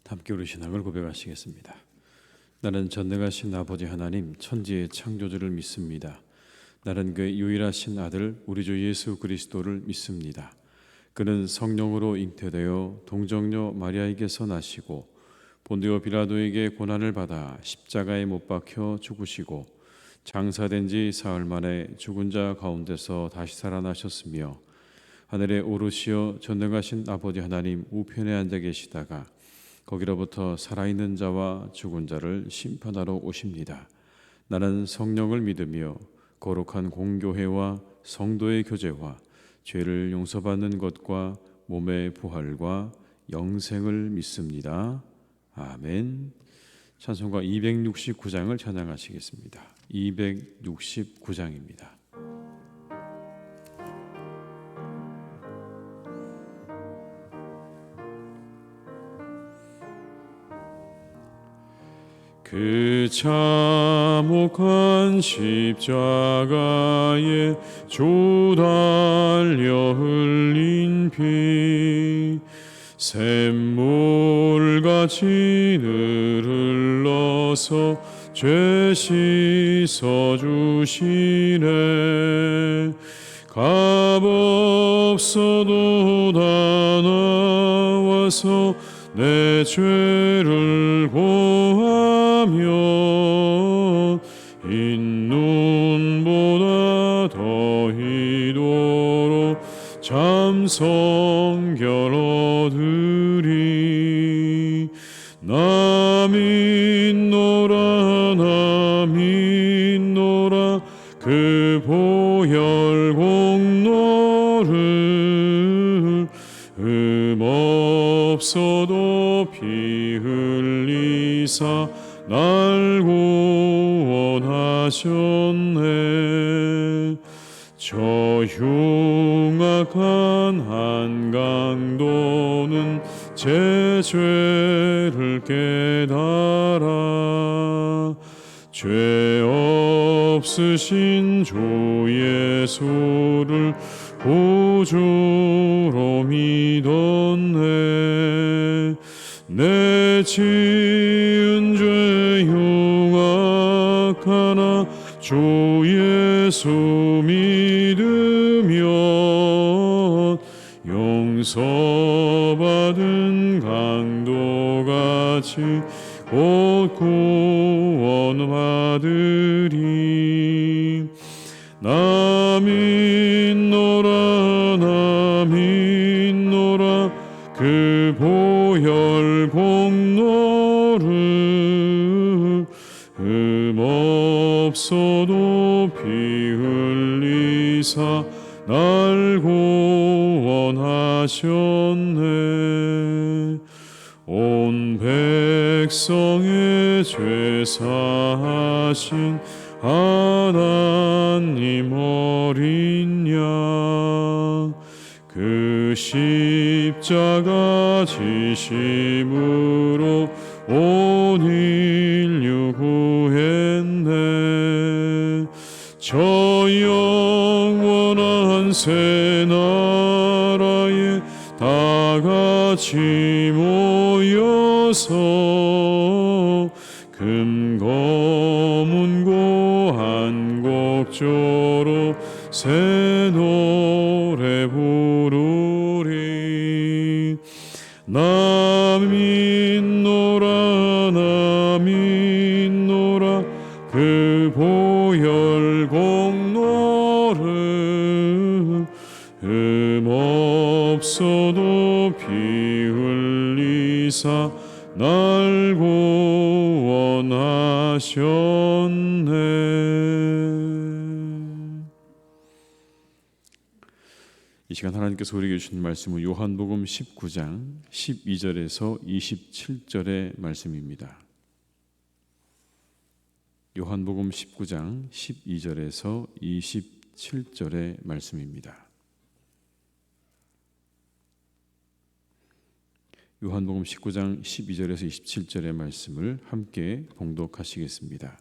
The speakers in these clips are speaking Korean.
함께 우리 신앙을 고백하시겠습니다. 나는 전능하신 아버지 하나님 천지의 창조주를 믿습니다. 나는 그의 유일하신 아들 우리 주 예수 그리스도를 믿습니다. 그는 성령으로 잉태되어 동정녀 마리아에게서 나시고 본디오 빌라도에게 고난을 받아 십자가에 못 박혀 죽으시고 장사된 지 사흘 만에 죽은 자 가운데서 다시 살아나셨으며 하늘에 오르시어 전능하신 아버지 하나님 우편에 앉아 계시다가 거기로부터 살아있는 자와 죽은 자를 심판하러 오십니다. 나는 성령을 믿으며 거룩한 공교회와 성도의 교제와 죄를 용서받는 것과 몸의 부활과 영생을 믿습니다. 아멘. 찬송가 269장을 찬양하시겠습니다. 269장입니다. 그 참혹한 십자가에 주 달려 흘린 피 샘물같이 늘 흘러서 죄 씻어주시네. 값없어도 다 나와서 내 죄를 고하면 흰눈보다 더 희도록 참성결 얻으리. 나 믿노라 나 믿노라 그 보혈 공로를 없어도 피 흘리사 날 구원하셨네. 저 흉악한 한강도는 제 죄를 깨달아 죄 없으신 주 예수를 구주로 믿었네. 내 지은 죄 흉악하나 주 예수 믿으면 용서받은 강도같이 곧 구원받으리. 나 믿노라 나 믿노라 그 보혈 공로를 없어도 피 흘리사 날 구원하셨네. 온 백성의 죄 사하신 하나님 어린 양 그 십자가 지심으로 온 인류 구했네. 저 영원한 새 나라에 다 같이 모여서 금거문고 한곡조로 새 노래 부르리. 나 믿노라 나 믿노라 그 보혈 공로를 없어도 피 흘리사 날 구원하셨네. 이 시간 하나님께서 우리에게 주신 말씀은 요한복음 19장 12절에서 27절의 말씀입니다. 요한복음 19장 12절에서 27절의 말씀입니다. 요한복음 19장 12절에서 27절의 말씀을 함께 봉독하시겠습니다.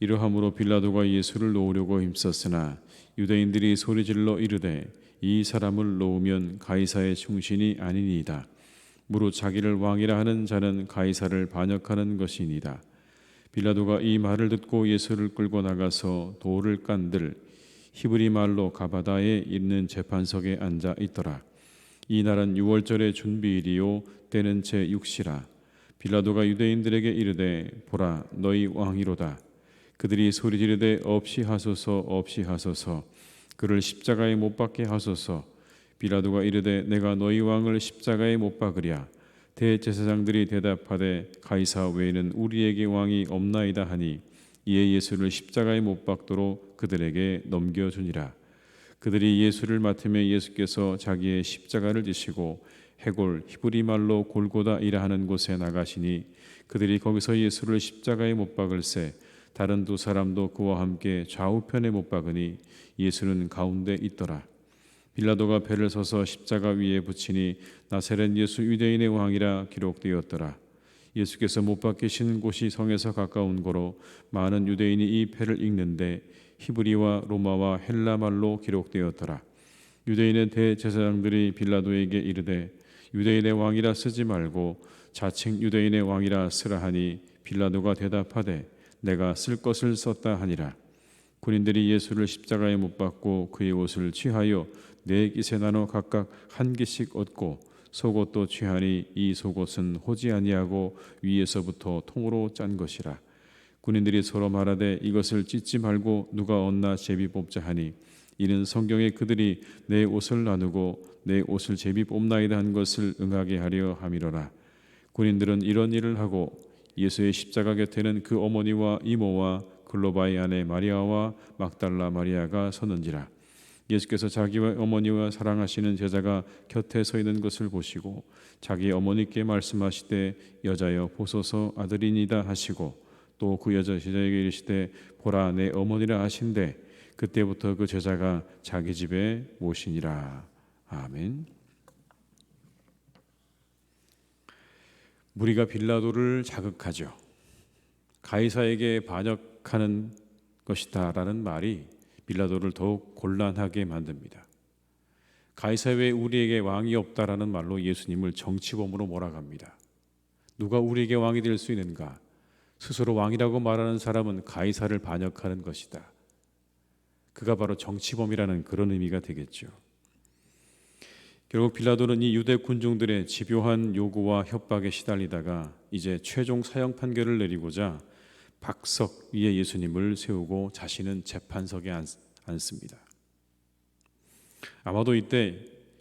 이러함으로 빌라도가 예수를 놓으려고 힘썼으나 유대인들이 소리질러 이르되 이 사람을 놓으면 가이사의 충신이 아니니이다. 무릇 자기를 왕이라 하는 자는 가이사를 반역하는 것이니라. 빌라도가 이 말을 듣고 예수를 끌고 나가서 돌을 깐들 히브리 말로 가바다에 있는 재판석에 앉아 있더라. 이 날은 유월절의 준비일이요 때는 제6시라. 빌라도가 유대인들에게 이르되 보라 너희 왕이로다. 그들이 소리 지르되 없이 하소서 없이 하소서 그를 십자가에 못 박게 하소서. 빌라도가 이르되 내가 너희 왕을 십자가에 못 박으랴. 대제사장들이 대답하되 가이사 외에는 우리에게 왕이 없나이다 하니 이에 예수를 십자가에 못 박도록 그들에게 넘겨주니라. 그들이 예수를 맡으며 예수께서 자기의 십자가를 지시고 해골 히브리 말로 골고다이라 하는 곳에 나가시니 그들이 거기서 예수를 십자가에 못 박을새 다른 두 사람도 그와 함께 좌우편에 못 박으니 예수는 가운데 있더라. 빌라도가 배를 서서 십자가 위에 붙이니 나사렛 예수 유대인의 왕이라 기록되었더라. 예수께서 못 박히신 곳이 성에서 가까운 고로 많은 유대인이 이 패를 읽는데 히브리와 로마와 헬라 말로 기록되었더라. 유대인의 대제사장들이 빌라도에게 이르되 유대인의 왕이라 쓰지 말고 자칭 유대인의 왕이라 쓰라 하니 빌라도가 대답하되 내가 쓸 것을 썼다 하니라. 군인들이 예수를 십자가에 못 박고 그의 옷을 취하여 네 깃에 나눠 각각 한 깃씩 얻고 속옷도 취하니 이 속옷은 호지 아니하고 위에서부터 통으로 짠 것이라. 군인들이 서로 말하되 이것을 찢지 말고 누가 얻나 제비 뽑자 하니 이는 성경에 그들이 내 옷을 나누고 내 옷을 제비 뽑나이다 한 것을 응하게 하려 함이로라. 군인들은 이런 일을 하고 예수의 십자가 곁에는 그 어머니와 이모와 글로바의 아내 마리아와 막달라 마리아가 서는지라. 예수께서 자기와 어머니와 사랑하시는 제자가 곁에 서 있는 것을 보시고 자기 어머니께 말씀하시되 여자여 보소서 아들이니다 하시고 또 그 여자 제자에게 이르시되 보라 내 어머니라 하신대 그때부터 그 제자가 자기 집에 모시니라. 아멘. 무리가 빌라도를 자극하죠. 가이사에게 반역하는 것이다라는 말이 빌라도를 더욱 곤란하게 만듭니다. 가이사 외에 우리에게 왕이 없다라는 말로 예수님을 정치범으로 몰아갑니다. 누가 우리에게 왕이 될 수 있는가? 스스로 왕이라고 말하는 사람은 가이사를 반역하는 것이다. 그가 바로 정치범이라는 그런 의미가 되겠죠. 결국 빌라도는 이 유대 군중들의 집요한 요구와 협박에 시달리다가 이제 최종 사형 판결을 내리고자 박석 위에 예수님을 세우고 자신은 재판석에 앉습니다. 아마도 이때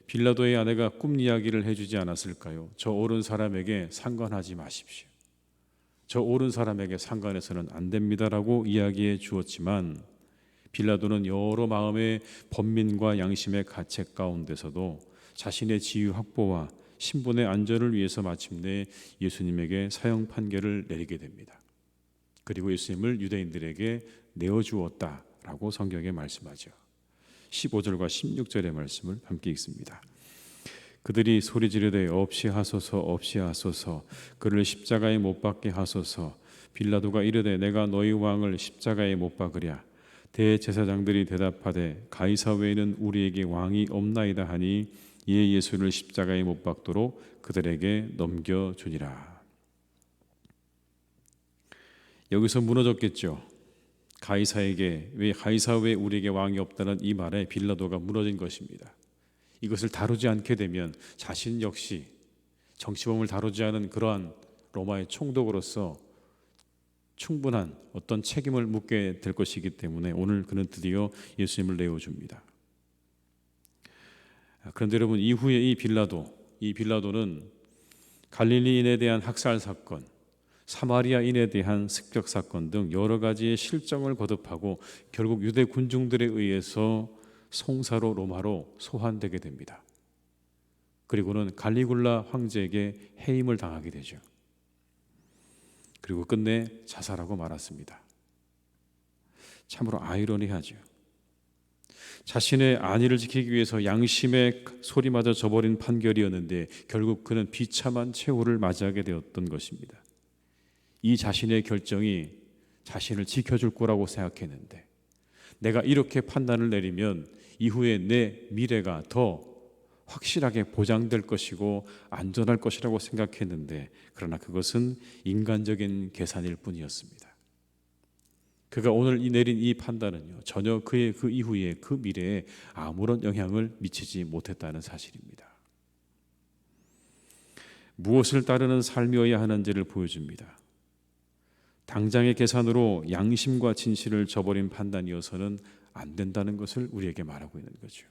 빌라도의 아내가 꿈 이야기를 해주지 않았을까요? 저 옳은 사람에게 상관하지 마십시오. 저 옳은 사람에게 상관해서는 안 됩니다라고 이야기해 주었지만 빌라도는 여러 마음의 번민과 양심의 가책 가운데서도 자신의 지위 확보와 신분의 안전을 위해서 마침내 예수님에게 사형 판결을 내리게 됩니다. 그리고 예수님을 유대인들에게 내어주었다라고 성경에 말씀하죠. 15절과 16절의 말씀을 함께 읽습니다. 그들이 소리 지르되 없이 하소서 없이 하소서 그를 십자가에 못 박게 하소서. 빌라도가 이르되 내가 너희 왕을 십자가에 못 박으랴. 대제사장들이 대답하되 가이사 외에는 우리에게 왕이 없나이다 하니 이에 예수를 십자가에 못 박도록 그들에게 넘겨주니라. 여기서 무너졌겠죠. 가이사에게 왜 가이사 외에 우리에게 왕이 없다는 이 말에 빌라도가 무너진 것입니다. 이것을 다루지 않게 되면 자신 역시 정치범을 다루지 않은 그러한 로마의 총독으로서 충분한 어떤 책임을 묻게 될 것이기 때문에 오늘 그는 드디어 예수님을 내어줍니다. 그런데 여러분 이후에 이 빌라도는 갈릴리인에 대한 학살 사건, 사마리아인에 대한 습격 사건 등 여러 가지의 실정을 거듭하고 결국 유대 군중들에 의해서 송사로 로마로 소환되게 됩니다. 그리고는 갈리굴라 황제에게 해임을 당하게 되죠. 그리고 끝내 자살하고 말았습니다. 참으로 아이러니하죠. 자신의 안위를 지키기 위해서 양심의 소리마저 저버린 판결이었는데 결국 그는 비참한 최후를 맞이하게 되었던 것입니다. 이 자신의 결정이 자신을 지켜줄 거라고 생각했는데 내가 이렇게 판단을 내리면 이후에 내 미래가 더 확실하게 보장될 것이고 안전할 것이라고 생각했는데, 그러나 그것은 인간적인 계산일 뿐이었습니다. 그가 오늘 내린 이 판단은요, 전혀 그의 그 이후에 그 미래에 아무런 영향을 미치지 못했다는 사실입니다. 무엇을 따르는 삶이어야 하는지를 보여줍니다. 당장의 계산으로 양심과 진실을 저버린 판단이어서는 안 된다는 것을 우리에게 말하고 있는 거죠.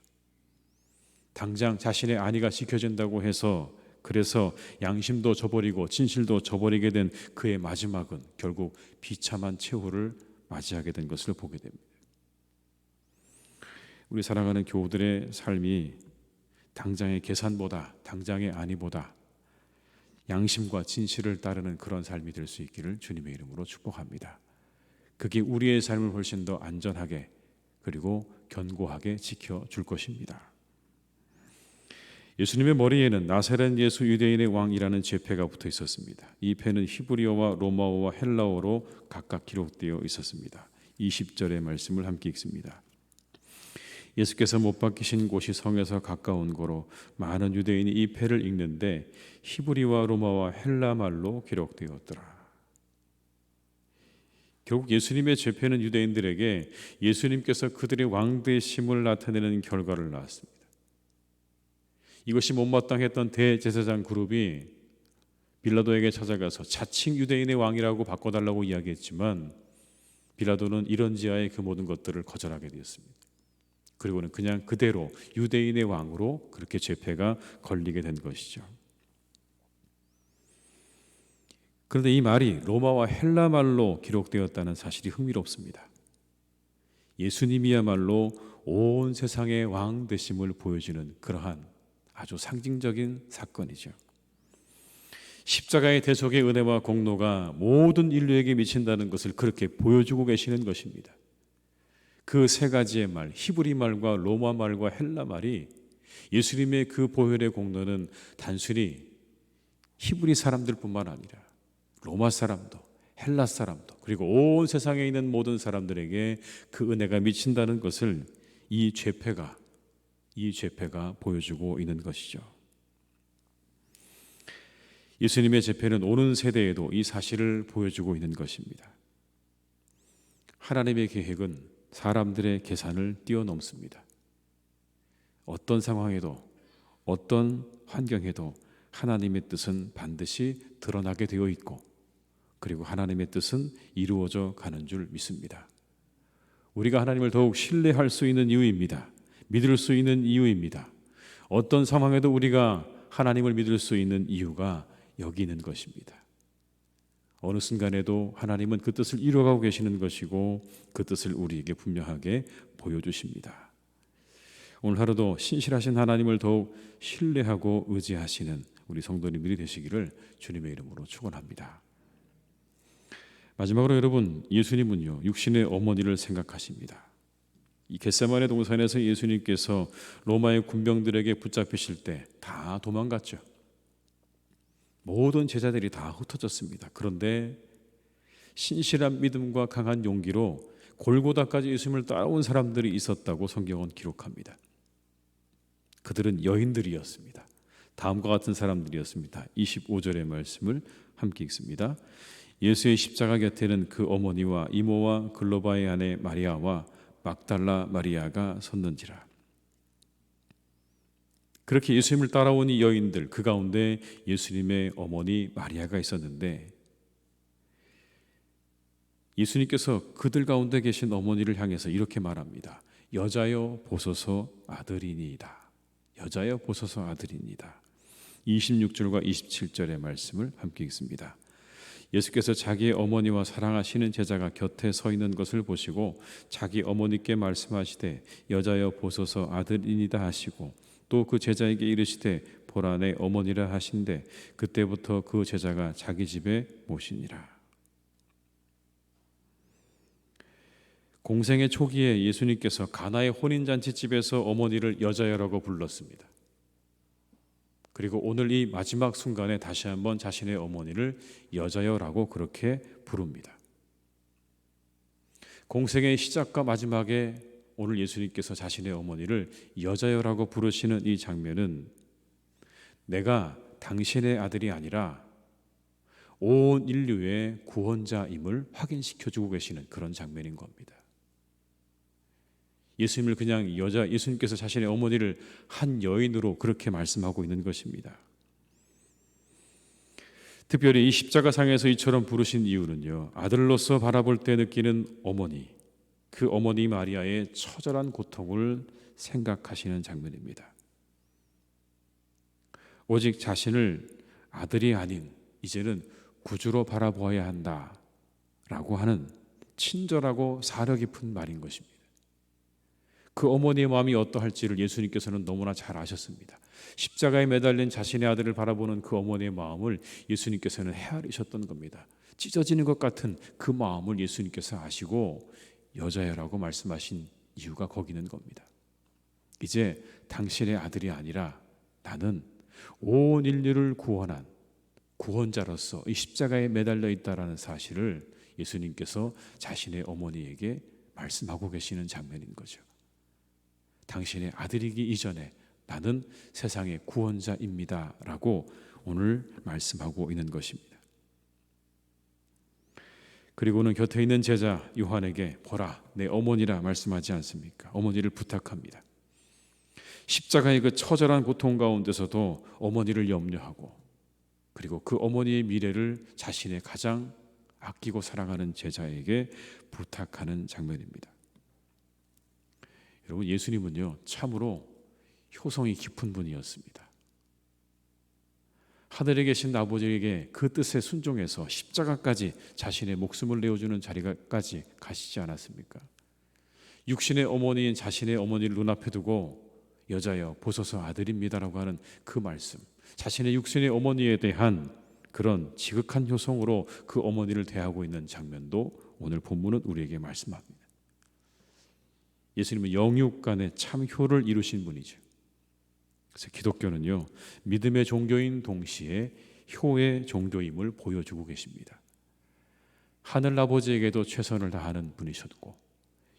당장 자신의 안위가 지켜진다고 해서 그래서 양심도 저버리고 진실도 저버리게 된 그의 마지막은 결국 비참한 최후를 맞이하게 된 것을 보게 됩니다. 우리 사랑하는 교우들의 삶이 당장의 계산보다, 당장의 안위보다 양심과 진실을 따르는 그런 삶이 될 수 있기를 주님의 이름으로 축복합니다. 그게 우리의 삶을 훨씬 더 안전하게 그리고 견고하게 지켜줄 것입니다. 예수님의 머리에는 나사렛 예수 유대인의 왕이라는 제패가 붙어 있었습니다. 이 패는 히브리어와 로마어와 헬라어로 각각 기록되어 있었습니다. 20절의 말씀을 함께 읽습니다. 예수께서 못 박히신 곳이 성에서 가까운 거로 많은 유대인이 이 패를 읽는데 히브리와 로마와 헬라 말로 기록되었더라. 결국 예수님의 제패는 유대인들에게 예수님께서 그들의 왕 되심을 나타내는 결과를 낳았습니다. 이것이 못마땅했던 대제사장 그룹이 빌라도에게 찾아가서 자칭 유대인의 왕이라고 바꿔달라고 이야기했지만 빌라도는 이런 지하의 그 모든 것들을 거절하게 되었습니다. 그리고는 그냥 그대로 유대인의 왕으로 그렇게 제패가 걸리게 된 것이죠. 그런데 이 말이 로마와 헬라 말로 기록되었다는 사실이 흥미롭습니다. 예수님이야말로 온 세상의 왕 되심을 보여주는 그러한 아주 상징적인 사건이죠. 십자가의 대속의 은혜와 공로가 모든 인류에게 미친다는 것을 그렇게 보여주고 계시는 것입니다. 그 세 가지의 말, 히브리 말과 로마 말과 헬라 말이 예수님의 그 보혈의 공로는 단순히 히브리 사람들뿐만 아니라 로마 사람도, 헬라 사람도, 그리고 온 세상에 있는 모든 사람들에게 그 은혜가 미친다는 것을 이 죄패가 보여주고 있는 것이죠. 예수님의 제패는 오는 세대에도 이 사실을 보여주고 있는 것입니다. 하나님의 계획은 사람들의 계산을 뛰어넘습니다. 어떤 상황에도 어떤 환경에도 하나님의 뜻은 반드시 드러나게 되어 있고, 그리고 하나님의 뜻은 이루어져 가는 줄 믿습니다. 우리가 하나님을 더욱 신뢰할 수 있는 이유입니다. 믿을 수 있는 이유입니다. 어떤 상황에도 우리가 하나님을 믿을 수 있는 이유가 여기 있는 것입니다. 어느 순간에도 하나님은 그 뜻을 이루어가고 계시는 것이고 그 뜻을 우리에게 분명하게 보여주십니다. 오늘 하루도 신실하신 하나님을 더욱 신뢰하고 의지하시는 우리 성도님들이 되시기를 주님의 이름으로 축원합니다. 마지막으로 여러분, 예수님은요 육신의 어머니를 생각하십니다. 이 겟세마네 동산에서 예수님께서 로마의 군병들에게 붙잡히실 때 다 도망갔죠. 모든 제자들이 다 흩어졌습니다. 그런데 신실한 믿음과 강한 용기로 골고다까지 예수님을 따라온 사람들이 있었다고 성경은 기록합니다. 그들은 여인들이었습니다. 다음과 같은 사람들이었습니다. 25절의 말씀을 함께 읽습니다. 예수의 십자가 곁에는 그 어머니와 이모와 글로바의 아내 마리아와 막달라 마리아가 섰는지라. 그렇게 예수님을 따라온 이 여인들, 그 가운데 예수님의 어머니 마리아가 있었는데 예수님께서 그들 가운데 계신 어머니를 향해서 이렇게 말합니다. 여자여 보소서 아들이니이다. 여자여 보소서 아들이니이다. 26절과 27절의 말씀을 함께 읽습니다. 예수께서 자기의 어머니와 사랑하시는 제자가 곁에 서 있는 것을 보시고 자기 어머니께 말씀하시되 여자여 보소서 아들이니이다 하시고 또 그 제자에게 이르시되 보라 내 어머니라 하신대 그때부터 그 제자가 자기 집에 모시니라. 공생의 초기에 예수님께서 가나의 혼인잔치집에서 어머니를 여자여라고 불렀습니다. 그리고 오늘 이 마지막 순간에 다시 한번 자신의 어머니를 여자여라고 그렇게 부릅니다. 공생의 시작과 마지막에 오늘 예수님께서 자신의 어머니를 여자여라고 부르시는 이 장면은 내가 당신의 아들이 아니라 온 인류의 구원자임을 확인시켜주고 계시는 그런 장면인 겁니다. 예수님을 그냥 예수님께서 자신의 어머니를 한 여인으로 그렇게 말씀하고 있는 것입니다. 특별히 이 십자가상에서 이처럼 부르신 이유는요, 아들로서 바라볼 때 느끼는 어머니, 그 어머니 마리아의 처절한 고통을 생각하시는 장면입니다. 오직 자신을 아들이 아닌 이제는 구주로 바라보아야 한다라고 하는 친절하고 사려 깊은 말인 것입니다. 그 어머니의 마음이 어떠할지를 예수님께서는 너무나 잘 아셨습니다. 십자가에 매달린 자신의 아들을 바라보는 그 어머니의 마음을 예수님께서는 헤아리셨던 겁니다. 찢어지는 것 같은 그 마음을 예수님께서 아시고 여자여라고 말씀하신 이유가 거기는 겁니다. 이제 당신의 아들이 아니라 나는 온 인류를 구원한 구원자로서 이 십자가에 매달려 있다라는 사실을 예수님께서 자신의 어머니에게 말씀하고 계시는 장면인 거죠. 당신의 아들이기 이전에 나는 세상의 구원자입니다 라고 오늘 말씀하고 있는 것입니다. 그리고는 곁에 있는 제자 요한에게 보라 내 어머니라 말씀하지 않습니까? 어머니를 부탁합니다. 십자가의 그 처절한 고통 가운데서도 어머니를 염려하고 그리고 그 어머니의 미래를 자신의 가장 아끼고 사랑하는 제자에게 부탁하는 장면입니다. 여러분, 예수님은요 참으로 효성이 깊은 분이었습니다. 하늘에 계신 아버지에게 그 뜻에 순종해서 십자가까지 자신의 목숨을 내어주는 자리까지 가시지 않았습니까? 육신의 어머니인 자신의 어머니를 눈앞에 두고 여자여 보소서 아들입니다라고 하는 그 말씀, 자신의 육신의 어머니에 대한 그런 지극한 효성으로 그 어머니를 대하고 있는 장면도 오늘 본문은 우리에게 말씀합니다. 예수님은 영육 간에 참 효를 이루신 분이죠. 그래서 기독교는요 믿음의 종교인 동시에 효의 종교임을 보여주고 계십니다. 하늘 아버지에게도 최선을 다하는 분이셨고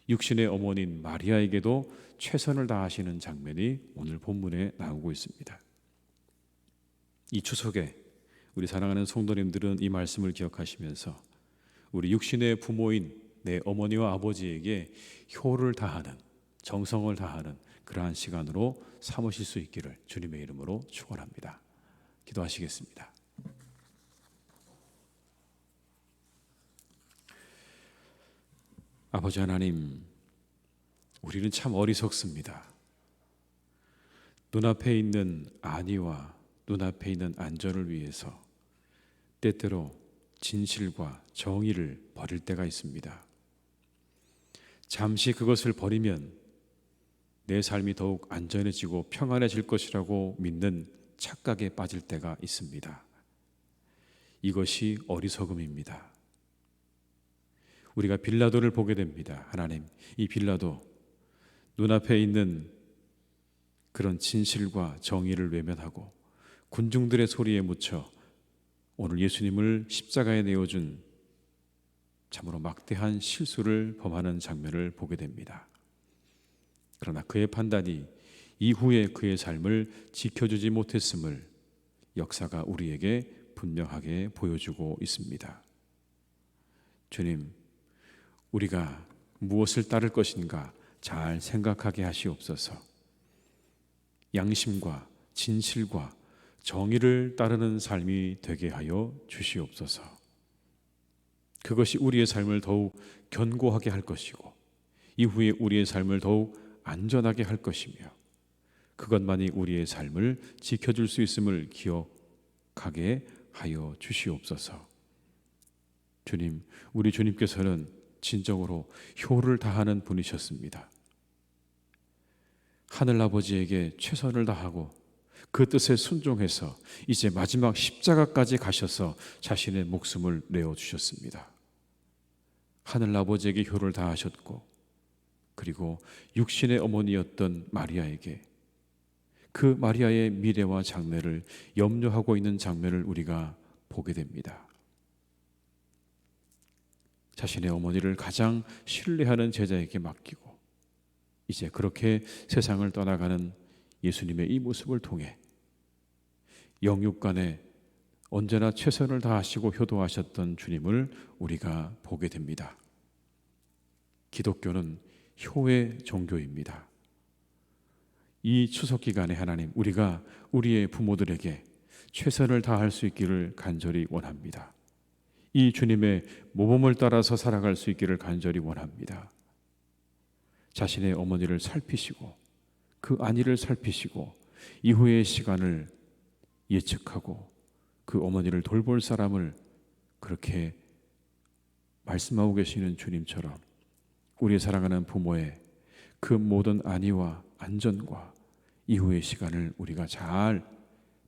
육신의 어머니인 마리아에게도 최선을 다하시는 장면이 오늘 본문에 나오고 있습니다. 이 추석에 우리 사랑하는 성도님들은 이 말씀을 기억하시면서 우리 육신의 부모인 내 어머니와 아버지에게 효를 다하는, 정성을 다하는 그러한 시간으로 삼으실 수 있기를 주님의 이름으로 축원합니다. 기도하시겠습니다. 아버지 하나님, 우리는 참 어리석습니다. 눈앞에 있는 안위와 눈앞에 있는 안전을 위해서 때때로 진실과 정의를 버릴 때가 있습니다. 잠시 그것을 버리면 내 삶이 더욱 안전해지고 평안해질 것이라고 믿는 착각에 빠질 때가 있습니다. 이것이 어리석음입니다. 우리가 빌라도를 보게 됩니다. 하나님, 이 빌라도 눈앞에 있는 그런 진실과 정의를 외면하고 군중들의 소리에 묻혀 오늘 예수님을 십자가에 내어준 참으로 막대한 실수를 범하는 장면을 보게 됩니다. 그러나 그의 판단이 이후에 그의 삶을 지켜주지 못했음을 역사가 우리에게 분명하게 보여주고 있습니다. 주님, 우리가 무엇을 따를 것인가 잘 생각하게 하시옵소서. 양심과 진실과 정의를 따르는 삶이 되게 하여 주시옵소서. 그것이 우리의 삶을 더욱 견고하게 할 것이고 이후에 우리의 삶을 더욱 안전하게 할 것이며 그것만이 우리의 삶을 지켜줄 수 있음을 기억하게 하여 주시옵소서. 주님, 우리 주님께서는 진정으로 효를 다하는 분이셨습니다. 하늘 아버지에게 최선을 다하고 그 뜻에 순종해서 이제 마지막 십자가까지 가셔서 자신의 목숨을 내어주셨습니다. 하늘 아버지에게 효를 다하셨고 그리고 육신의 어머니였던 마리아에게 그 마리아의 미래와 장래를 염려하고 있는 장면을 우리가 보게 됩니다. 자신의 어머니를 가장 신뢰하는 제자에게 맡기고 이제 그렇게 세상을 떠나가는 예수님의 이 모습을 통해 영육간에 언제나 최선을 다하시고 효도하셨던 주님을 우리가 보게 됩니다. 기독교는 효의 종교입니다. 이 추석 기간에 하나님, 우리가 우리의 부모들에게 최선을 다할 수 있기를 간절히 원합니다. 이 주님의 모범을 따라서 살아갈 수 있기를 간절히 원합니다. 자신의 어머니를 살피시고 그 안위를 살피시고 이후의 시간을 예측하고 그 어머니를 돌볼 사람을 그렇게 말씀하고 계시는 주님처럼 우리 사랑하는 부모의 그 모든 안위와 안전과 이후의 시간을 우리가 잘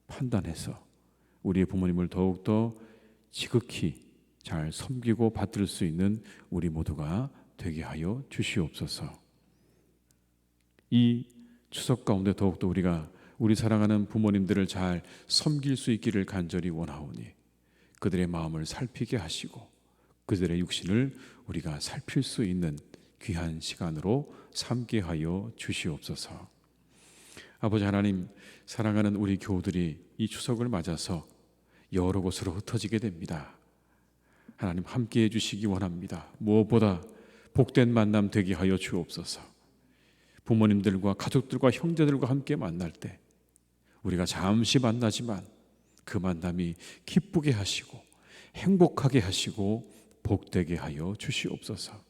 판단해서 우리의 부모님을 더욱더 지극히 잘 섬기고 받들 수 있는 우리 모두가 되게 하여 주시옵소서. 이 추석 가운데 더욱더 우리가 우리 사랑하는 부모님들을 잘 섬길 수 있기를 간절히 원하오니 그들의 마음을 살피게 하시고 그들의 육신을 우리가 살필 수 있는 귀한 시간으로 삼게 하여 주시옵소서. 아버지 하나님, 사랑하는 우리 교우들이 이 추석을 맞아서 여러 곳으로 흩어지게 됩니다. 하나님 함께 해주시기 원합니다. 무엇보다 복된 만남 되게 하여 주옵소서. 부모님들과 가족들과 형제들과 함께 만날 때 우리가 잠시 만나지만 그 만남이 기쁘게 하시고 행복하게 하시고 복되게 하여 주시옵소서.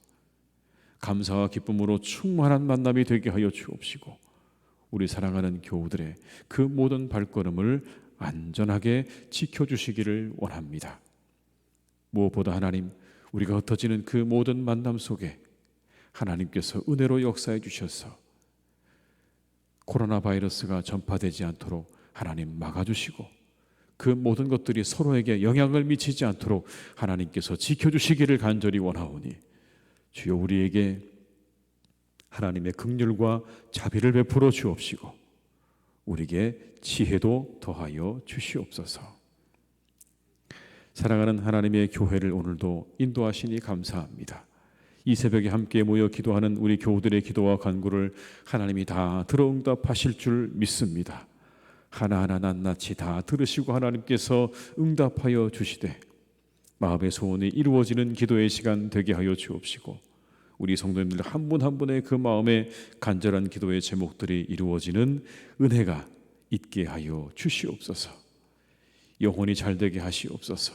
감사와 기쁨으로 충만한 만남이 되게 하여 주옵시고 우리 사랑하는 교우들의 그 모든 발걸음을 안전하게 지켜주시기를 원합니다. 무엇보다 하나님, 우리가 흩어지는 그 모든 만남 속에 하나님께서 은혜로 역사해 주셔서 코로나 바이러스가 전파되지 않도록 하나님 막아주시고 그 모든 것들이 서로에게 영향을 미치지 않도록 하나님께서 지켜주시기를 간절히 원하오니 주여 우리에게 하나님의 긍휼과 자비를 베풀어 주옵시고 우리에게 지혜도 더하여 주시옵소서. 사랑하는 하나님의 교회를 오늘도 인도하시니 감사합니다. 이 새벽에 함께 모여 기도하는 우리 교우들의 기도와 간구를 하나님이 다 들어 응답하실 줄 믿습니다. 하나하나 낱낱이 다 들으시고 하나님께서 응답하여 주시되 마음의 소원이 이루어지는 기도의 시간 되게 하여 주옵시고 우리 성도님들 한 분 한 분의 그 마음에 간절한 기도의 제목들이 이루어지는 은혜가 있게 하여 주시옵소서. 영혼이 잘되게 하시옵소서.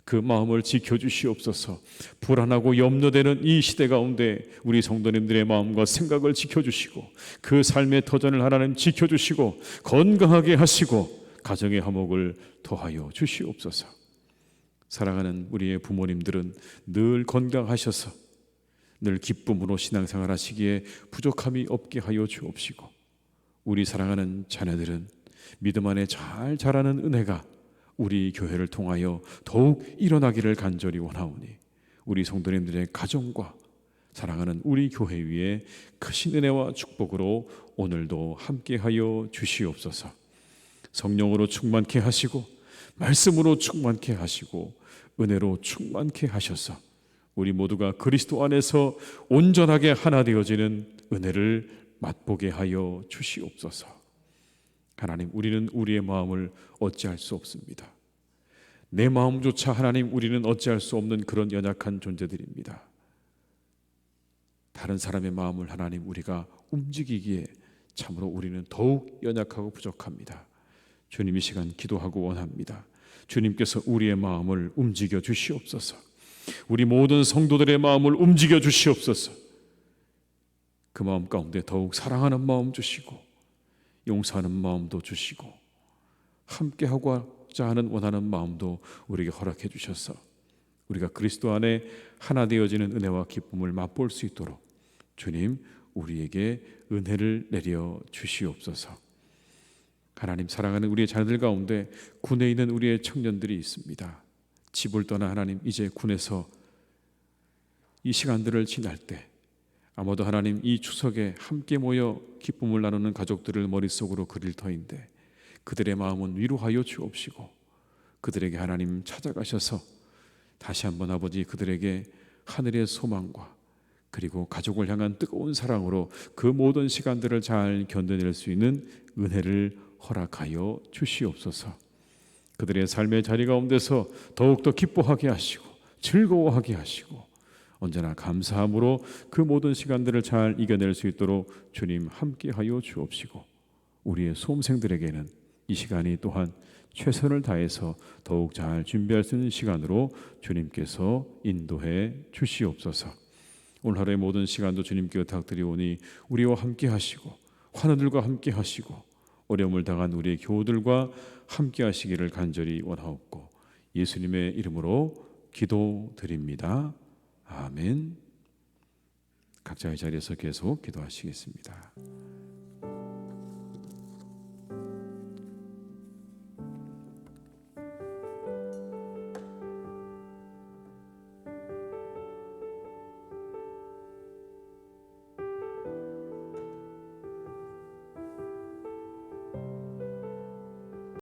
그 마음을 지켜주시옵소서. 불안하고 염려되는 이 시대 가운데 우리 성도님들의 마음과 생각을 지켜주시고 그 삶의 터전을 하나님 지켜주시고 건강하게 하시고 가정의 화목을 더하여 주시옵소서. 사랑하는 우리의 부모님들은 늘 건강하셔서 늘 기쁨으로 신앙생활 하시기에 부족함이 없게 하여 주옵시고 우리 사랑하는 자녀들은 믿음 안에 잘 자라는 은혜가 우리 교회를 통하여 더욱 일어나기를 간절히 원하오니 우리 성도님들의 가정과 사랑하는 우리 교회 위에 크신 은혜와 축복으로 오늘도 함께하여 주시옵소서. 성령으로 충만케 하시고 말씀으로 충만케 하시고 은혜로 충만케 하셔서 우리 모두가 그리스도 안에서 온전하게 하나 되어지는 은혜를 맛보게 하여 주시옵소서. 하나님, 우리는 우리의 마음을 어찌할 수 없습니다. 내 마음조차 하나님 우리는 어찌할 수 없는 그런 연약한 존재들입니다. 다른 사람의 마음을 하나님 우리가 움직이기에 참으로 우리는 더욱 연약하고 부족합니다. 주님 이 시간 기도하고 원합니다. 주님께서 우리의 마음을 움직여 주시옵소서. 우리 모든 성도들의 마음을 움직여 주시옵소서. 그 마음 가운데 더욱 사랑하는 마음 주시고 용서하는 마음도 주시고 함께하고자 하는 원하는 마음도 우리에게 허락해 주셔서 우리가 그리스도 안에 하나 되어지는 은혜와 기쁨을 맛볼 수 있도록 주님 우리에게 은혜를 내려 주시옵소서. 하나님, 사랑하는 우리의 자녀들 가운데 군에 있는 우리의 청년들이 있습니다. 집을 떠나 하나님 이제 군에서 이 시간들을 지날 때 아마도 하나님 이 추석에 함께 모여 기쁨을 나누는 가족들을 머릿속으로 그릴 터인데 그들의 마음은 위로하여 주옵시고 그들에게 하나님 찾아가셔서 다시 한번 아버지 그들에게 하늘의 소망과 그리고 가족을 향한 뜨거운 사랑으로 그 모든 시간들을 잘 견뎌낼 수 있는 은혜를 허락하여 주시옵소서. 그들의 삶의 자리 가운데서 더욱더 기뻐하게 하시고 즐거워하게 하시고 언제나 감사함으로 그 모든 시간들을 잘 이겨낼 수 있도록 주님 함께하여 주옵시고, 우리의 수험생들에게는 이 시간이 또한 최선을 다해서 더욱 잘 준비할 수 있는 시간으로 주님께서 인도해 주시옵소서. 오늘 하루의 모든 시간도 주님께 부탁드리오니 우리와 함께 하시고 환우들과 함께 하시고 어려움을 당한 우리의 교우들과 함께 하시기를 간절히 원하옵고 예수님의 이름으로 기도드립니다. 아멘. 각자의 자리에서 계속 기도하시겠습니다.